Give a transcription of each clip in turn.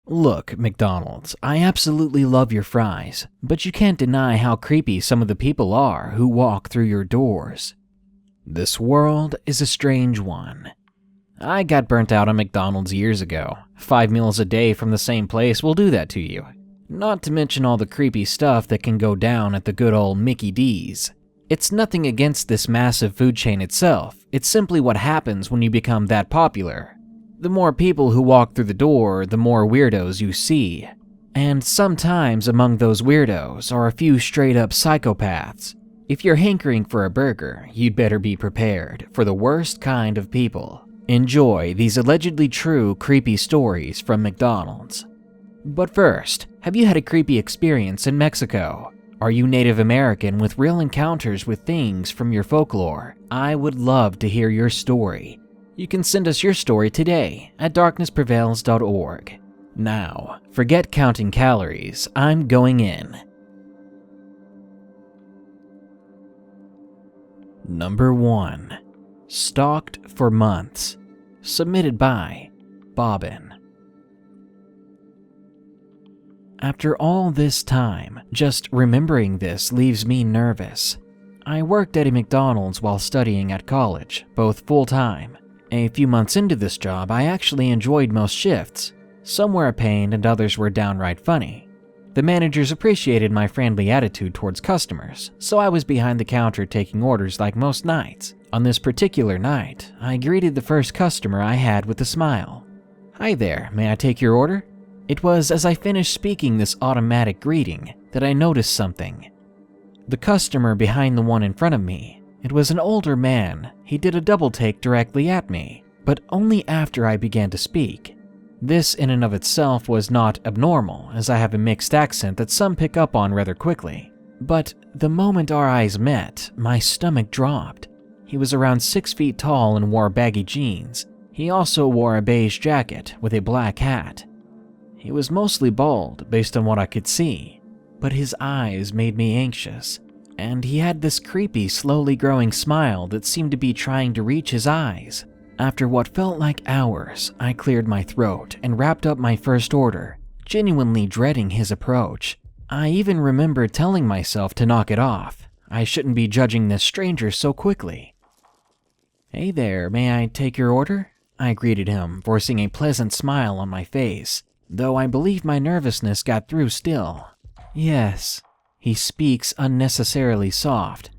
Look, McDonald's, I absolutely love your fries, but you can't deny how creepy some of the people are who walk through your doors. This world is a strange one. I got burnt out on McDonald's years ago. 5 meals a day from the same place will do that to you. Not to mention all the creepy stuff that can go down at the good old Mickey D's. It's nothing against this massive food chain itself, it's simply what happens when you become that popular. The more people who walk through the door, the more weirdos you see. And sometimes among those weirdos are a few straight-up psychopaths. If you're hankering for a burger, you'd better be prepared for the worst kind of people. Enjoy these allegedly true creepy stories from McDonald's. But first, have you had a creepy experience in Mexico? Are you Native American with real encounters with things from your folklore? I would love to hear your story. You can send us your story today at darknessprevails.org. Now, forget counting calories, I'm going in. Number 1. Stalked for Months. Submitted by BOBBIN. After all this time, just remembering this leaves me nervous. I worked at a McDonald's while studying at college, both full-time. A few months into this job, I actually enjoyed most shifts. Some were a pain and others were downright funny. The managers appreciated my friendly attitude towards customers, so I was behind the counter taking orders like most nights. On this particular night, I greeted the first customer I had with a smile. "Hi there, may I take your order?" It was as I finished speaking this automatic greeting that I noticed something. The customer behind the one in front of me, it was an older man. He did a double take directly at me, but only after I began to speak. This in and of itself was not abnormal, as I have a mixed accent that some pick up on rather quickly. But the moment our eyes met, my stomach dropped. He was around 6 feet tall and wore baggy jeans. He also wore a beige jacket with a black hat. He was mostly bald based on what I could see, but his eyes made me anxious, and he had this creepy, slowly growing smile that seemed to be trying to reach his eyes. After what felt like hours, I cleared my throat and wrapped up my first order, genuinely dreading his approach. I even remember telling myself to knock it off. I shouldn't be judging this stranger so quickly. "Hey there, may I take your order?" I greeted him, forcing a pleasant smile on my face, though I believe my nervousness got through still. "Yes." He speaks unnecessarily soft,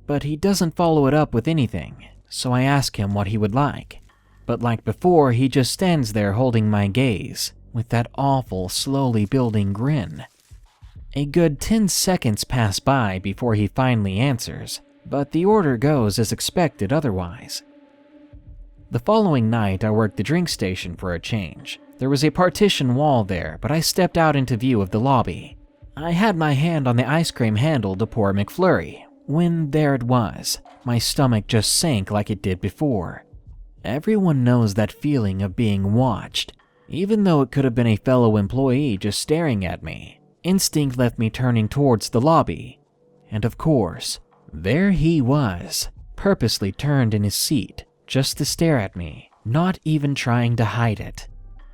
but he doesn't follow it up with anything, so I ask him what he would like. But like before, he just stands there holding my gaze, with that awful, slowly building grin. A good 10 seconds pass by before he finally answers, but the order goes as expected otherwise. The following night, I worked the drink station for a change. There was a partition wall there, but I stepped out into view of the lobby. I had my hand on the ice cream handle to pour a McFlurry, when there it was. My stomach just sank like it did before. Everyone knows that feeling of being watched, even though it could have been a fellow employee just staring at me. Instinct left me turning towards the lobby. And of course, there he was, purposely turned in his seat, just to stare at me, not even trying to hide it.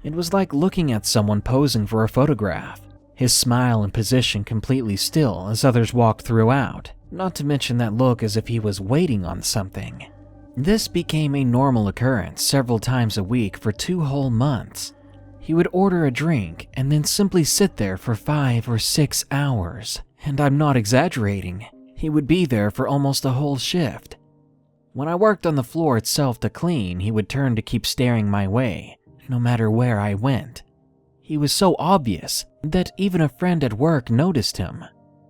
It was like looking at someone posing for a photograph. His smile and position completely still as others walked throughout, not to mention that look as if he was waiting on something. This became a normal occurrence several times a week for 2 whole months. He would order a drink and then simply sit there for 5 or 6 hours. And I'm not exaggerating, he would be there for almost a whole shift. When I worked on the floor itself to clean, he would turn to keep staring my way, no matter where I went. He was so obvious that even a friend at work noticed him,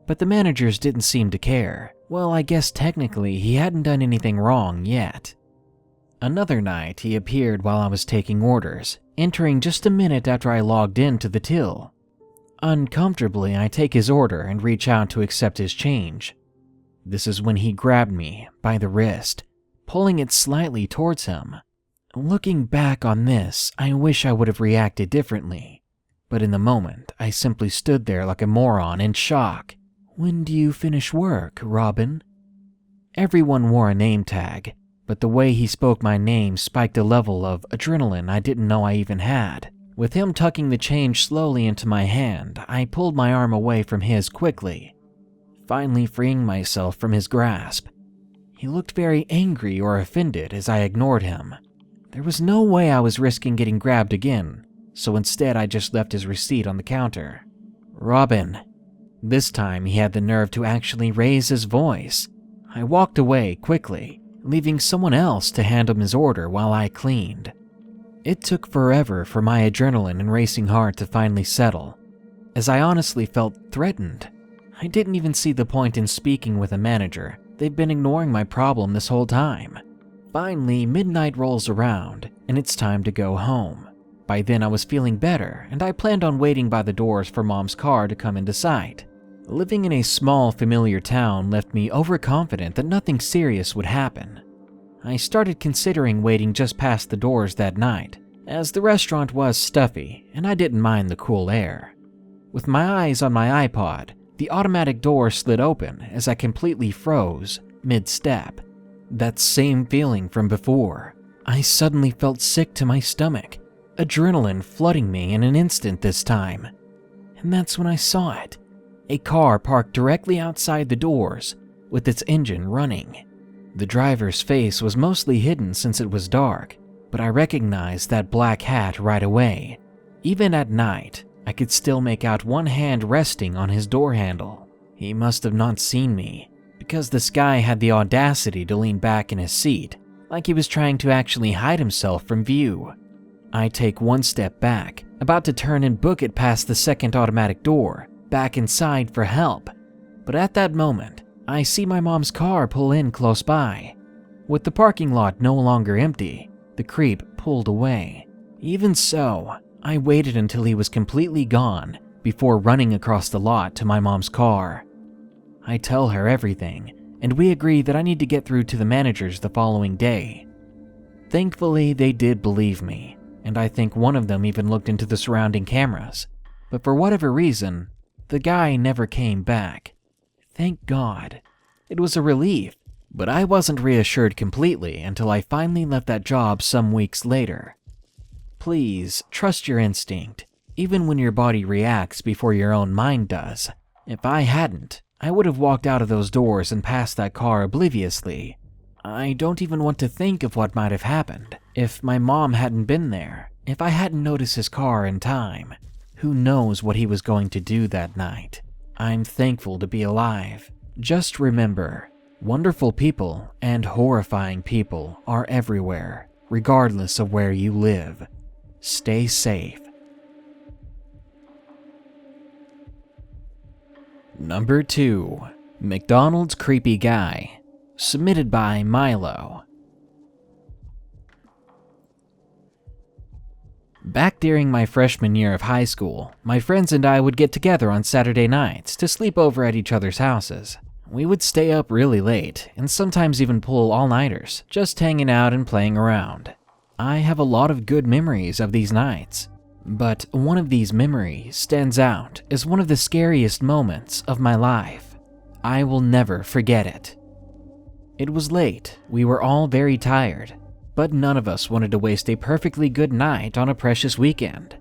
but the managers didn't seem to care. Well, I guess technically he hadn't done anything wrong yet. Another night, he appeared while I was taking orders, entering just a minute after I logged into the till. Uncomfortably, I take his order and reach out to accept his change. This is when he grabbed me by the wrist, pulling it slightly towards him. Looking back on this, I wish I would have reacted differently, but in the moment, I simply stood there like a moron in shock. "When do you finish work, Robin?" Everyone wore a name tag, but the way he spoke my name spiked a level of adrenaline I didn't know I even had. With him tucking the change slowly into my hand, I pulled my arm away from his quickly, finally freeing myself from his grasp. He looked very angry or offended as I ignored him. There was no way I was risking getting grabbed again, so instead I just left his receipt on the counter. "Robin." This time he had the nerve to actually raise his voice. I walked away quickly, leaving someone else to hand him his order while I cleaned. It took forever for my adrenaline and racing heart to finally settle, as I honestly felt threatened. I didn't even see the point in speaking with a manager. They've been ignoring my problem this whole time. Finally, midnight rolls around, and it's time to go home. By then I was feeling better, and I planned on waiting by the doors for Mom's car to come into sight. Living in a small, familiar town left me overconfident that nothing serious would happen. I started considering waiting just past the doors that night, as the restaurant was stuffy, and I didn't mind the cool air. With my eyes on my iPod, the automatic door slid open as I completely froze, mid-step. That same feeling from before. I suddenly felt sick to my stomach, adrenaline flooding me in an instant this time. And that's when I saw it. A car parked directly outside the doors, with its engine running. The driver's face was mostly hidden since it was dark, but I recognized that black hat right away. Even at night, I could still make out one hand resting on his door handle. He must have not seen me, because this guy had the audacity to lean back in his seat, like he was trying to actually hide himself from view. I take one step back, about to turn and book it past the second automatic door, back inside for help. But at that moment, I see my mom's car pull in close by. With the parking lot no longer empty, the creep pulled away. Even so, I waited until he was completely gone before running across the lot to my mom's car. I tell her everything, and we agree that I need to get through to the managers the following day. Thankfully, they did believe me, and I think one of them even looked into the surrounding cameras. But for whatever reason, the guy never came back. Thank God. It was a relief, but I wasn't reassured completely until I finally left that job some weeks later. Please, trust your instinct, even when your body reacts before your own mind does. If I hadn't, I would have walked out of those doors and passed that car obliviously. I don't even want to think of what might have happened if my mom hadn't been there, if I hadn't noticed his car in time. Who knows what he was going to do that night? I'm thankful to be alive. Just remember, wonderful people and horrifying people are everywhere, regardless of where you live. Stay safe. Number 2. McDonald's Creepy Guy. Submitted by MILO. Back during my freshman year of high school, my friends and I would get together on Saturday nights to sleep over at each other's houses. We would stay up really late, and sometimes even pull all-nighters, just hanging out and playing around. I have a lot of good memories of these nights, but one of these memories stands out as one of the scariest moments of my life. I will never forget it. It was late, we were all very tired, but none of us wanted to waste a perfectly good night on a precious weekend.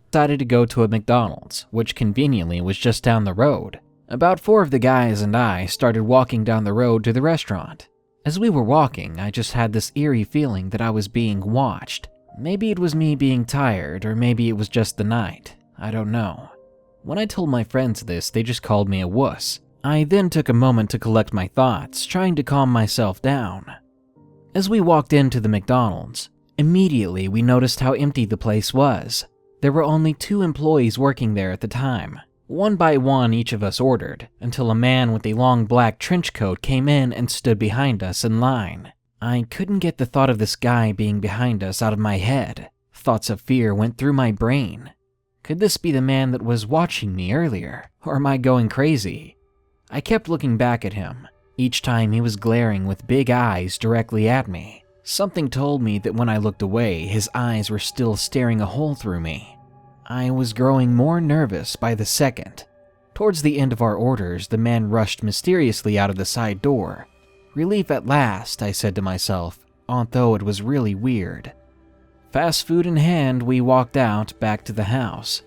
Decided to go to a McDonald's, which conveniently was just down the road. About 4 of the guys and I started walking down the road to the restaurant. As we were walking, I just had this eerie feeling that I was being watched. Maybe it was me being tired, or maybe it was just the night. I don't know. When I told my friends this, they just called me a wuss. I then took a moment to collect my thoughts, trying to calm myself down. As we walked into the McDonald's, immediately we noticed how empty the place was. There were only 2 employees working there at the time. One by one, each of us ordered, until a man with a long black trench coat came in and stood behind us in line. I couldn't get the thought of this guy being behind us out of my head. Thoughts of fear went through my brain. Could this be the man that was watching me earlier, or am I going crazy? I kept looking back at him. Each time he was glaring with big eyes directly at me. Something told me that when I looked away, his eyes were still staring a hole through me. I was growing more nervous by the second. Towards the end of our orders, the man rushed mysteriously out of the side door. Relief at last, I said to myself. although it was really weird. Fast food in hand, we walked out back to the house.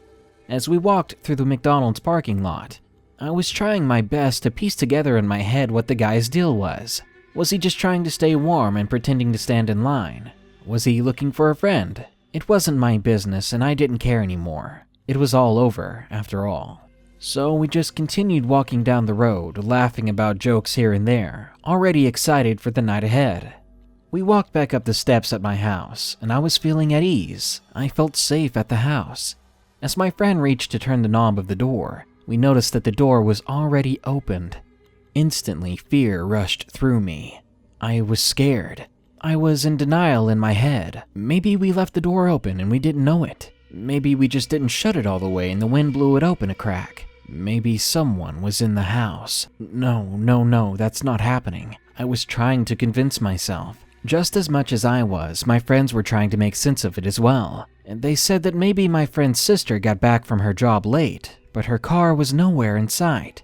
As we walked through the McDonald's parking lot, I was trying my best to piece together in my head what the guy's deal was. Was he just trying to stay warm and pretending to stand in line? Was he looking for a friend? It wasn't my business and I didn't care anymore. It was all over, after all. So we just continued walking down the road, laughing about jokes here and there, already excited for the night ahead. We walked back up the steps at my house, and I was feeling at ease. I felt safe at the house. As my friend reached to turn the knob of the door, we noticed that the door was already opened. Instantly, fear rushed through me. I was scared. I was in denial in my head. Maybe we left the door open and we didn't know it. Maybe we just didn't shut it all the way and the wind blew it open a crack. Maybe someone was in the house. No, that's not happening. I was trying to convince myself. Just as much as I was, my friends were trying to make sense of it as well. And they said that maybe my friend's sister got back from her job late, but her car was nowhere in sight.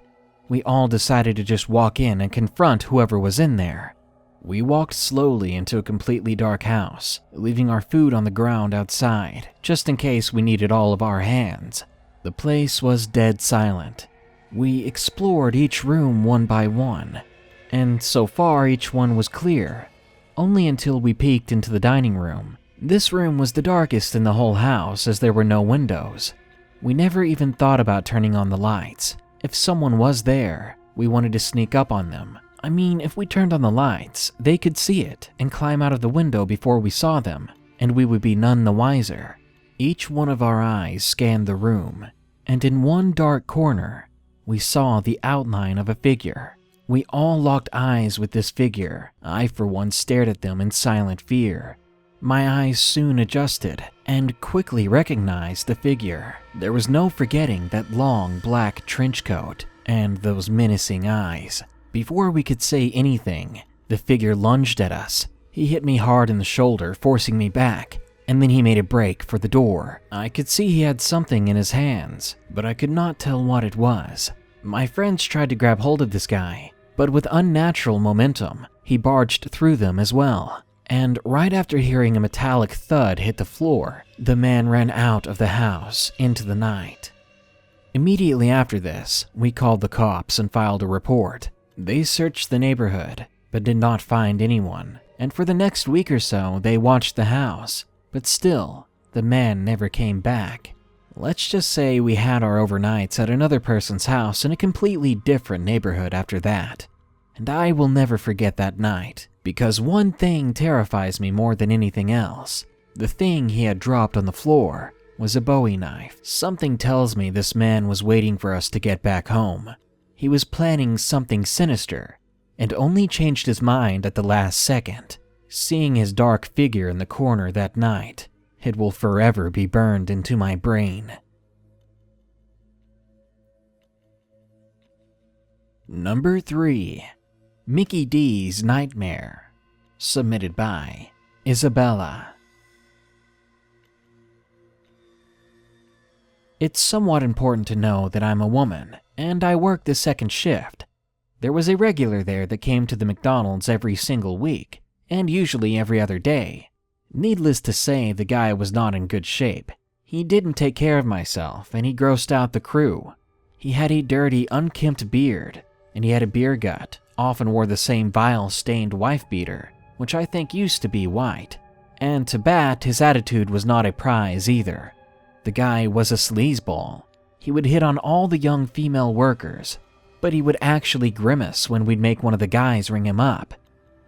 We all decided to just walk in and confront whoever was in there. We walked slowly into a completely dark house, leaving our food on the ground outside, just in case we needed all of our hands. The place was dead silent. We explored each room one by one, and so far each one was clear, only until we peeked into the dining room. This room was the darkest in the whole house as there were no windows. We never even thought about turning on the lights. If someone was there, we wanted to sneak up on them. I mean, if we turned on the lights, they could see it and climb out of the window before we saw them, and we would be none the wiser. Each one of our eyes scanned the room, and in one dark corner, we saw the outline of a figure. We all locked eyes with this figure. I, for one, stared at them in silent fear. My eyes soon adjusted and quickly recognized the figure. There was no forgetting that long black trench coat and those menacing eyes. Before we could say anything, the figure lunged at us. He hit me hard in the shoulder, forcing me back, and then he made a break for the door. I could see he had something in his hands, but I could not tell what it was. My friends tried to grab hold of this guy, but with unnatural momentum, he barged through them as well. And right after hearing a metallic thud hit the floor, the man ran out of the house into the night. Immediately after this, we called the cops and filed a report. They searched the neighborhood, but did not find anyone, and for the next week or so, they watched the house, but still, the man never came back. Let's just say we had our overnights at another person's house in a completely different neighborhood after that. And I will never forget that night, because one thing terrifies me more than anything else. The thing he had dropped on the floor was a Bowie knife. Something tells me this man was waiting for us to get back home. He was planning something sinister, and only changed his mind at the last second. Seeing his dark figure in the corner that night, it will forever be burned into my brain. Number 3. Mickey D's Nightmare. Submitted by Isabella. It's somewhat important to know that I'm a woman, and I work the second shift. There was a regular there that came to the McDonald's every single week, and usually every other day. Needless to say, the guy was not in good shape. He didn't take care of myself, and he grossed out the crew. He had a dirty, unkempt beard, and he had a beer gut, often wore the same vile, stained wife beater, which I think used to be white. And to bat, his attitude was not a prize either. The guy was a sleazeball. He would hit on all the young female workers, but he would actually grimace when we'd make one of the guys ring him up.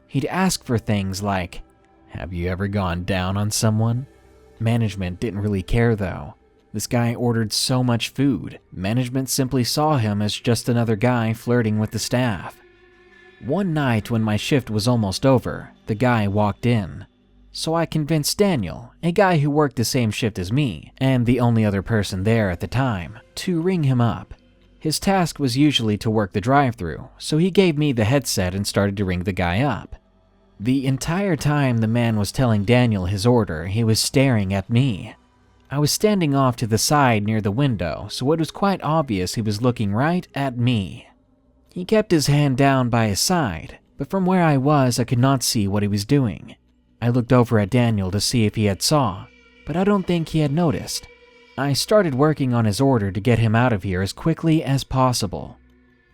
He'd ask for things like, "Have you ever gone down on someone?" Management didn't really care though. This guy ordered so much food, management simply saw him as just another guy flirting with the staff. One night when my shift was almost over, the guy walked in. So I convinced Daniel, a guy who worked the same shift as me, and the only other person there at the time, to ring him up. His task was usually to work the drive-thru, so he gave me the headset and started to ring the guy up. The entire time the man was telling Daniel his order, he was staring at me. I was standing off to the side near the window, so it was quite obvious he was looking right at me. He kept his hand down by his side, but from where I was I could not see what he was doing. I looked over at Daniel to see if he had saw, but I don't think he had noticed. I started working on his order to get him out of here as quickly as possible,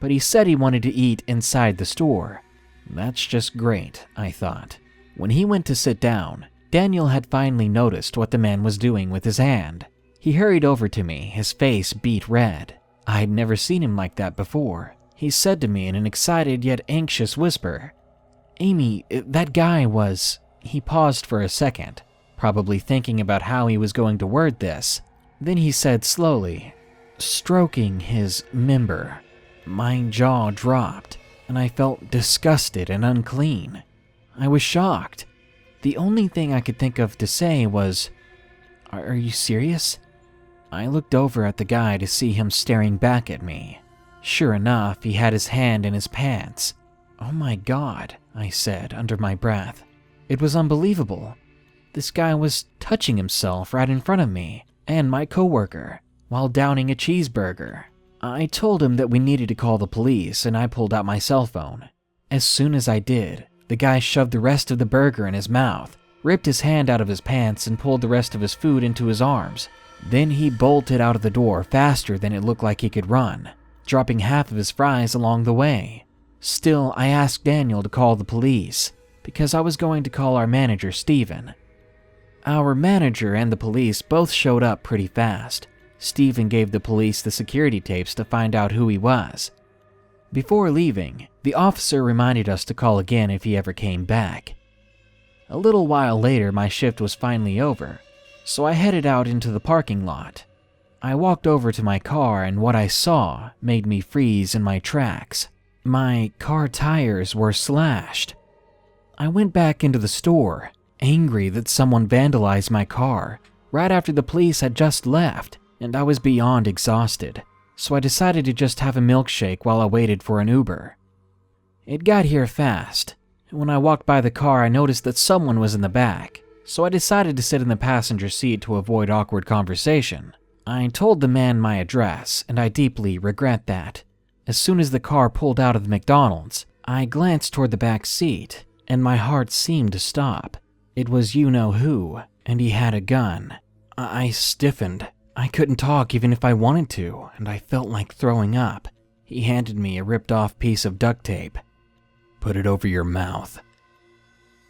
but he said he wanted to eat inside the store. That's just great, I thought. When he went to sit down, Daniel had finally noticed what the man was doing with his hand. He hurried over to me, his face beet red. I had never seen him like that before. He said to me in an excited yet anxious whisper, "Amy, that guy was..." He paused for a second, probably thinking about how he was going to word this. Then he said slowly, "stroking his member." My jaw dropped, and I felt disgusted and unclean. I was shocked. The only thing I could think of to say was, "Are you serious?" I looked over at the guy to see him staring back at me. Sure enough, he had his hand in his pants. "Oh my God," I said under my breath. It was unbelievable. This guy was touching himself right in front of me and my coworker while downing a cheeseburger. I told him that we needed to call the police, and I pulled out my cell phone. As soon as I did, the guy shoved the rest of the burger in his mouth, ripped his hand out of his pants, and pulled the rest of his food into his arms. Then he bolted out of the door faster than it looked like he could run, dropping half of his fries along the way. Still, I asked Daniel to call the police, because I was going to call our manager, Steven. Our manager and the police both showed up pretty fast. Steven gave the police the security tapes to find out who he was. Before leaving, the officer reminded us to call again if he ever came back. A little while later, my shift was finally over, so I headed out into the parking lot. I walked over to my car, and what I saw made me freeze in my tracks. My car tires were slashed. I went back into the store, angry that someone vandalized my car right after the police had just left, and I was beyond exhausted, so I decided to just have a milkshake while I waited for an Uber. It got here fast. When I walked by the car, I noticed that someone was in the back, so I decided to sit in the passenger seat to avoid awkward conversation. I told the man my address, and I deeply regret that. As soon as the car pulled out of the McDonald's, I glanced toward the back seat, and my heart seemed to stop. It was you-know-who, and he had a gun. I stiffened. I couldn't talk even if I wanted to, and I felt like throwing up. He handed me a ripped-off piece of duct tape. "Put it over your mouth."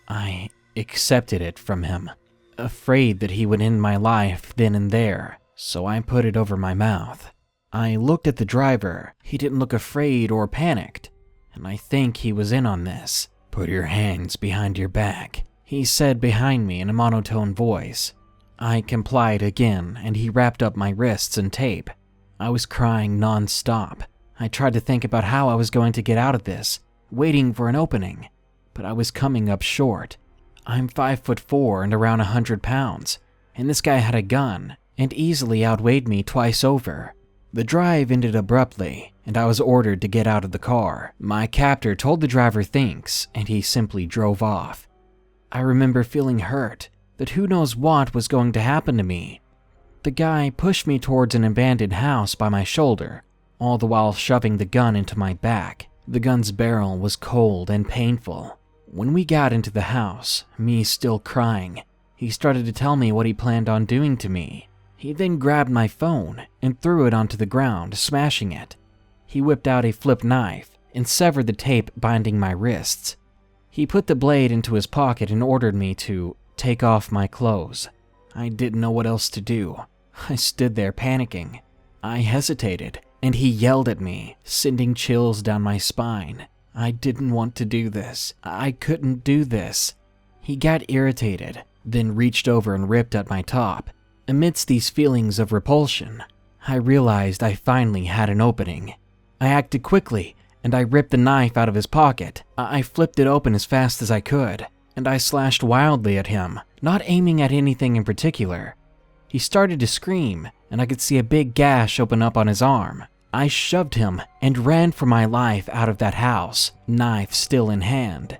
I accepted it from him, afraid that he would end my life then and there, so I put it over my mouth. I looked at the driver. He didn't look afraid or panicked, and I think he was in on this. "Put your hands behind your back," he said behind me in a monotone voice. I complied again, and he wrapped up my wrists in tape. I was crying non-stop. I tried to think about how I was going to get out of this, waiting for an opening, but I was coming up short. I'm 5'4" and around 100 pounds, and this guy had a gun and easily outweighed me twice over. The drive ended abruptly, and I was ordered to get out of the car. My captor told the driver thanks, and he simply drove off. I remember feeling hurt, that who knows what was going to happen to me. The guy pushed me towards an abandoned house by my shoulder, all the while shoving the gun into my back. The gun's barrel was cold and painful. When we got into the house, me still crying, he started to tell me what he planned on doing to me. He then grabbed my phone and threw it onto the ground, smashing it. He whipped out a flip knife and severed the tape binding my wrists. He put the blade into his pocket and ordered me to take off my clothes. I didn't know what else to do. I stood there panicking. I hesitated, and he yelled at me, sending chills down my spine. I didn't want to do this. I couldn't do this. He got irritated, then reached over and ripped at my top. Amidst these feelings of repulsion, I realized I finally had an opening. I acted quickly, and I ripped the knife out of his pocket. I flipped it open as fast as I could, and I slashed wildly at him, not aiming at anything in particular. He started to scream, and I could see a big gash open up on his arm. I shoved him and ran for my life out of that house, knife still in hand.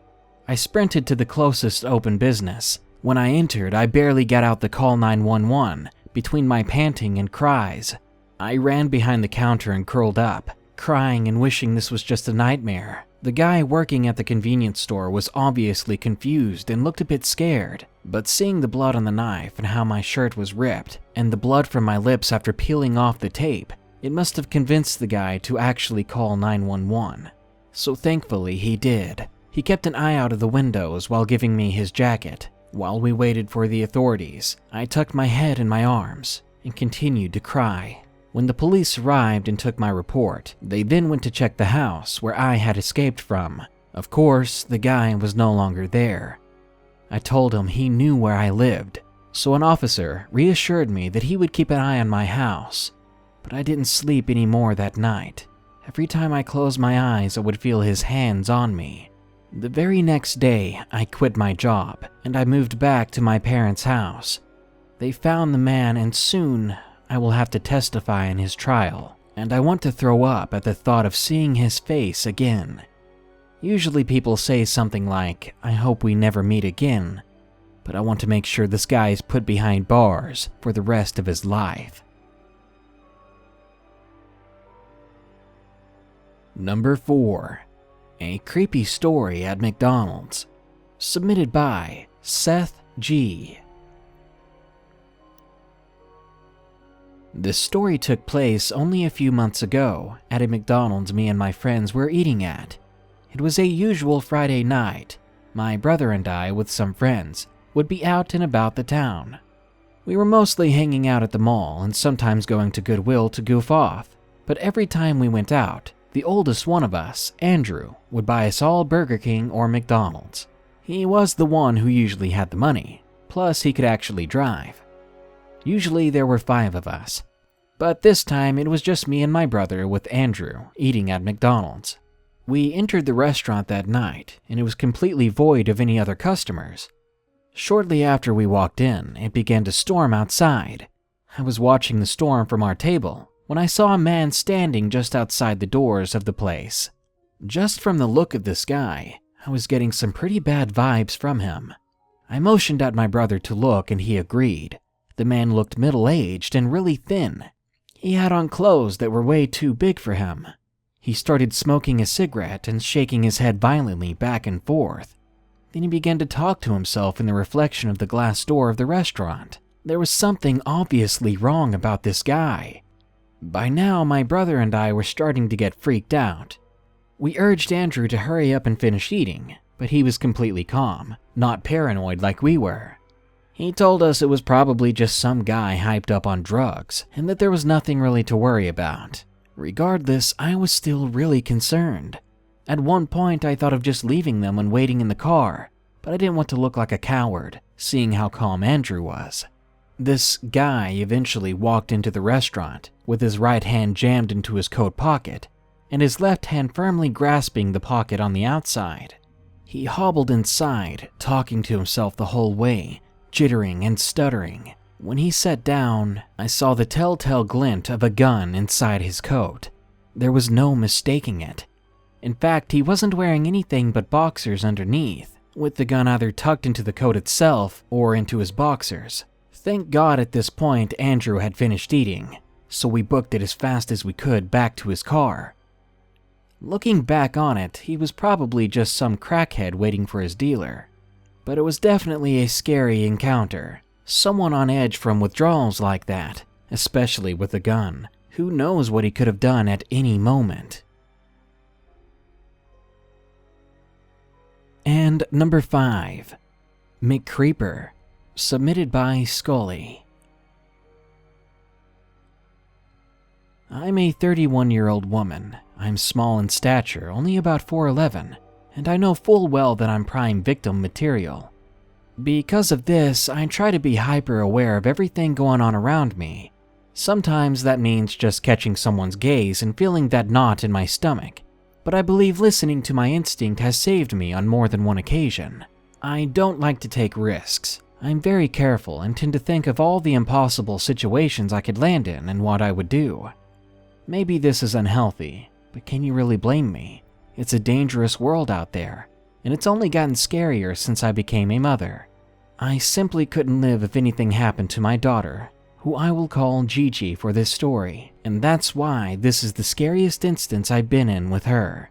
I sprinted to the closest open business. When I entered, I barely got out the call 911 between my panting and cries. I ran behind the counter and curled up, crying and wishing this was just a nightmare. The guy working at the convenience store was obviously confused and looked a bit scared, but seeing the blood on the knife and how my shirt was ripped, and the blood from my lips after peeling off the tape, it must have convinced the guy to actually call 911. So thankfully he did. He kept an eye out of the windows while giving me his jacket. While we waited for the authorities, I tucked my head in my arms and continued to cry. When the police arrived and took my report, they then went to check the house where I had escaped from. Of course, the guy was no longer there. I told him he knew where I lived, so an officer reassured me that he would keep an eye on my house. But I didn't sleep anymore that night. Every time I closed my eyes, I would feel his hands on me. The very next day, I quit my job and I moved back to my parents' house. They found the man and soon I will have to testify in his trial, and I want to throw up at the thought of seeing his face again. Usually people say something like, "I hope we never meet again," but I want to make sure this guy is put behind bars for the rest of his life. Number 4. A creepy story at McDonald's. Submitted by SETH G. This story took place only a few months ago at a McDonald's me and my friends were eating at. It was a usual Friday night. My brother and I, with some friends, would be out and about the town. We were mostly hanging out at the mall and sometimes going to Goodwill to goof off, but every time we went out, the oldest one of us, Andrew, would buy us all Burger King or McDonald's. He was the one who usually had the money, plus he could actually drive. Usually there were 5 of us, but this time it was just me and my brother with Andrew eating at McDonald's. We entered the restaurant that night, and it was completely void of any other customers. Shortly after we walked in, it began to storm outside. I was watching the storm from our table when I saw a man standing just outside the doors of the place. Just from the look of this guy, I was getting some pretty bad vibes from him. I motioned at my brother to look and he agreed. The man looked middle-aged and really thin. He had on clothes that were way too big for him. He started smoking a cigarette and shaking his head violently back and forth. Then he began to talk to himself in the reflection of the glass door of the restaurant. There was something obviously wrong about this guy. By now, my brother and I were starting to get freaked out. We urged Andrew to hurry up and finish eating, but he was completely calm, not paranoid like we were. He told us it was probably just some guy hyped up on drugs, and that there was nothing really to worry about. Regardless, I was still really concerned. At one point, I thought of just leaving them and waiting in the car, but I didn't want to look like a coward, seeing how calm Andrew was. This guy eventually walked into the restaurant with his right hand jammed into his coat pocket and his left hand firmly grasping the pocket on the outside. He hobbled inside, talking to himself the whole way, jittering and stuttering. When he sat down, I saw the telltale glint of a gun inside his coat. There was no mistaking it. In fact, he wasn't wearing anything but boxers underneath, with the gun either tucked into the coat itself or into his boxers. Thank God at this point Andrew had finished eating, so we booked it as fast as we could back to his car. Looking back on it, he was probably just some crackhead waiting for his dealer. But it was definitely a scary encounter. Someone on edge from withdrawals like that, especially with a gun. Who knows what he could have done at any moment. And number 5. McCreeper. Submitted by SKULLY. I'm a 31-year-old woman. I'm small in stature, only about 4'11", and I know full well that I'm prime victim material. Because of this, I try to be hyper-aware of everything going on around me. Sometimes that means just catching someone's gaze and feeling that knot in my stomach, but I believe listening to my instinct has saved me on more than one occasion. I don't like to take risks. I'm very careful and tend to think of all the impossible situations I could land in and what I would do. Maybe this is unhealthy, but can you really blame me? It's a dangerous world out there, and it's only gotten scarier since I became a mother. I simply couldn't live if anything happened to my daughter, who I will call Gigi for this story, and that's why this is the scariest instance I've been in with her.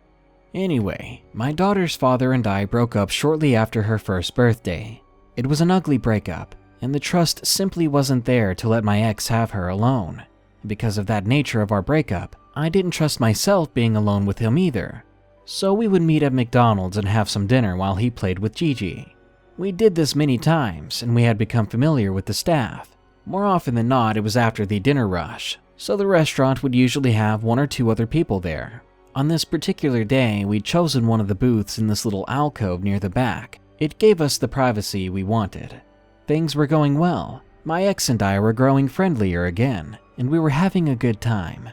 Anyway, my daughter's father and I broke up shortly after her first birthday. It was an ugly breakup, and the trust simply wasn't there to let my ex have her alone. Because of that nature of our breakup, I didn't trust myself being alone with him either. So we would meet at McDonald's and have some dinner while he played with Gigi. We did this many times, and we had become familiar with the staff. More often than not, it was after the dinner rush, so the restaurant would usually have 1 or 2 other people there. On this particular day, we'd chosen one of the booths in this little alcove near the back. It gave us the privacy we wanted. Things were going well. My ex and I were growing friendlier again, and we were having a good time.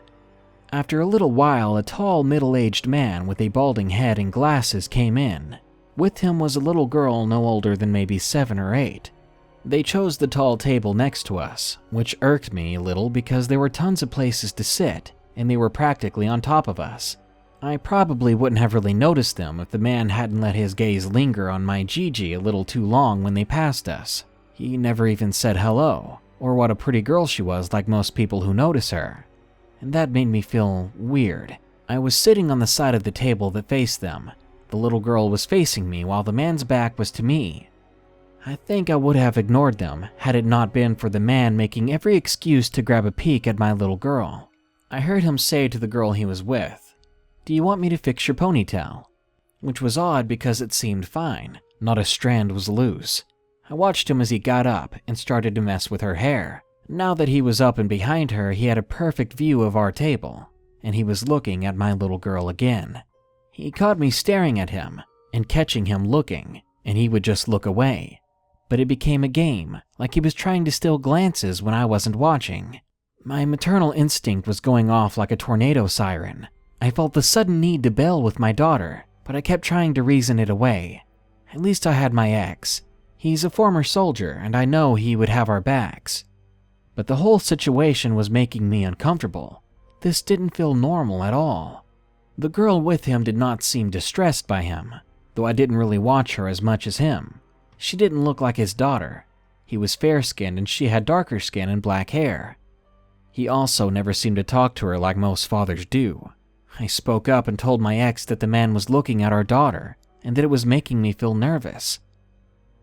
After a little while, a tall, middle-aged man with a balding head and glasses came in. With him was a little girl no older than maybe 7 or 8. They chose the tall table next to us, which irked me a little because there were tons of places to sit, and they were practically on top of us. I probably wouldn't have really noticed them if the man hadn't let his gaze linger on my Gigi a little too long when they passed us. He never even said hello, or what a pretty girl she was like most people who notice her. And that made me feel weird. I was sitting on the side of the table that faced them. The little girl was facing me while the man's back was to me. I think I would have ignored them had it not been for the man making every excuse to grab a peek at my little girl. I heard him say to the girl he was with, "Do you want me to fix your ponytail?" Which was odd because it seemed fine, not a strand was loose. I watched him as he got up and started to mess with her hair. Now that he was up and behind her, he had a perfect view of our table, and he was looking at my little girl again. He caught me staring at him and catching him looking, and he would just look away. But it became a game, like he was trying to steal glances when I wasn't watching. My maternal instinct was going off like a tornado siren. I felt the sudden need to bail with my daughter, but I kept trying to reason it away. At least I had my ex. He's a former soldier, and I know he would have our backs. But the whole situation was making me uncomfortable. This didn't feel normal at all. The girl with him did not seem distressed by him, though I didn't really watch her as much as him. She didn't look like his daughter. He was fair-skinned and she had darker skin and black hair. He also never seemed to talk to her like most fathers do. I spoke up and told my ex that the man was looking at our daughter and that it was making me feel nervous.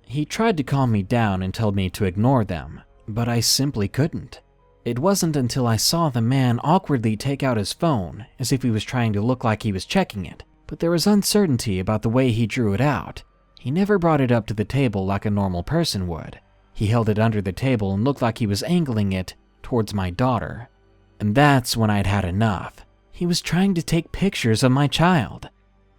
He tried to calm me down and tell me to ignore them, but I simply couldn't. It wasn't until I saw the man awkwardly take out his phone as if he was trying to look like he was checking it, but there was uncertainty about the way he drew it out. He never brought it up to the table like a normal person would. He held it under the table and looked like he was angling it towards my daughter. And that's when I'd had enough. He was trying to take pictures of my child.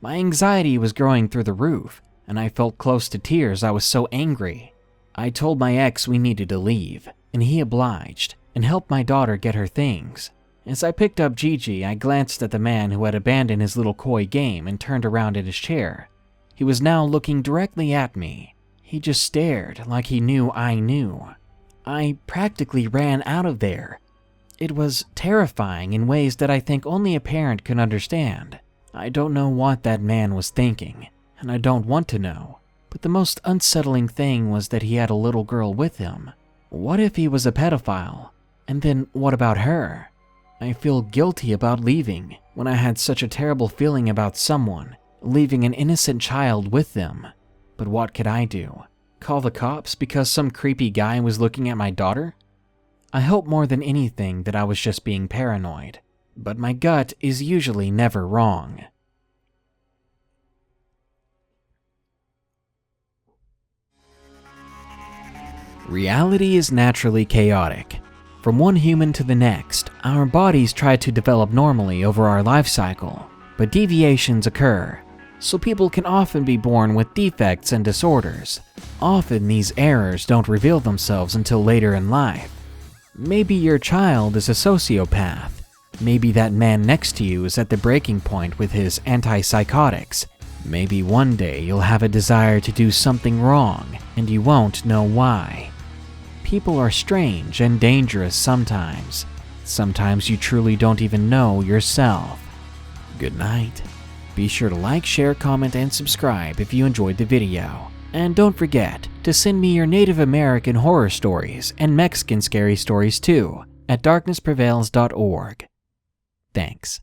My anxiety was growing through the roof, and I felt close to tears. I was so angry. I told my ex we needed to leave, and he obliged and helped my daughter get her things. As I picked up Gigi, I glanced at the man who had abandoned his little coy game and turned around in his chair. He was now looking directly at me. He just stared like he knew I knew. I practically ran out of there. It was terrifying in ways that I think only a parent can understand. I don't know what that man was thinking, and I don't want to know. But the most unsettling thing was that he had a little girl with him. What if he was a pedophile? And then what about her? I feel guilty about leaving when I had such a terrible feeling about someone, leaving an innocent child with them. But what could I do? Call the cops because some creepy guy was looking at my daughter? I hope more than anything that I was just being paranoid, but my gut is usually never wrong. Reality is naturally chaotic. From one human to the next, our bodies try to develop normally over our life cycle, but deviations occur, so people can often be born with defects and disorders. Often these errors don't reveal themselves until later in life. Maybe your child is a sociopath. Maybe that man next to you is at the breaking point with his antipsychotics. Maybe one day you'll have a desire to do something wrong, and you won't know why. People are strange and dangerous sometimes. Sometimes you truly don't even know yourself. Good night. Be sure to like, share, comment, and subscribe if you enjoyed the video. And don't forget to send me your Native American horror stories and Mexican scary stories too at darknessprevails.org. Thanks.